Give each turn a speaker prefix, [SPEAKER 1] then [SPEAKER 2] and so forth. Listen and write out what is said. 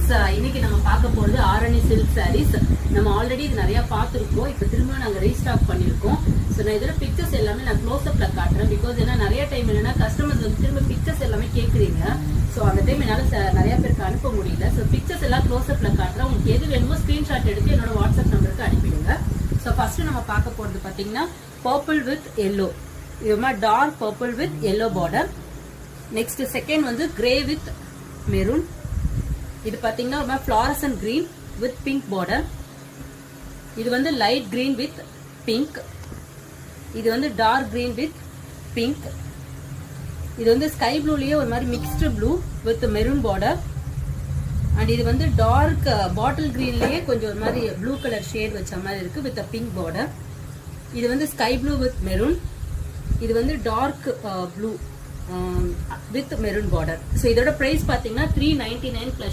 [SPEAKER 1] Friends, இன்னைக்கு நம்ம பார்க்க போறது ஆரணி சில்க் சாரீஸ். நம்ம ஆல்ரெடி இது நிறைய பார்த்துருக்கோம். இப்போ திரும்ப நாங்கள் ரீஸ்டாக் பண்ணியிருக்கோம். ஸோ நான் இதோட பிக்சர்ஸ் எல்லாமே நான் க்ளோஸ்அப்ல காட்டுறேன். பிகாஸ் ஏன்னா நிறைய டைம் என்னன்னா கஸ்டமர்ஸ் வந்து திரும்ப பிக்சர்ஸ் எல்லாமே கேட்குறீங்க. ஸோ அந்த டைம் என்னால் நிறைய பேருக்கு அனுப்ப முடியல. ஸோ பிக்சர்ஸ் எல்லாம் க்ளோஸ்அப்ல காட்டுறேன். உங்களுக்கு எது வேணுமோ ஸ்கிரீன்ஷாட் எடுத்து என்னோட வாட்ஸ்அப் நம்பருக்கு அனுப்பிடுங்க. ஸோ ஃபர்ஸ்ட் நம்ம பார்க்க போறது பார்த்தீங்கன்னா பர்பிள் வித் எல்லோ. இது மாதிரி dark purple with yellow border. Next second வந்து கிரே வித் மெரூன். இது பாத்தீங்கன்னா fluorescent green with pink border. இது வந்து லைட் கிரீன் வித் பிங்க். இது வந்து டார்க் கிரீன் வித் பிங்க். இது வந்து ஸ்கை ப்ளூலயே ஒரு மாதிரி mixed blue with maroon border. And இது வந்து டார்க் பாட்டில் கிரீன்லயே கொஞ்சம் ஒரு மாதிரி ப்ளூ கலர் ஷேட் வச்ச மாதிரி இருக்கு வித் பிங்க் பார்டர். இது வந்து ஸ்கை ப்ளூ வித் மெரூன். இது வந்து dark blue with maroon border. So இதோட பிரைஸ் பாத்தீங்கன்னா $399 plus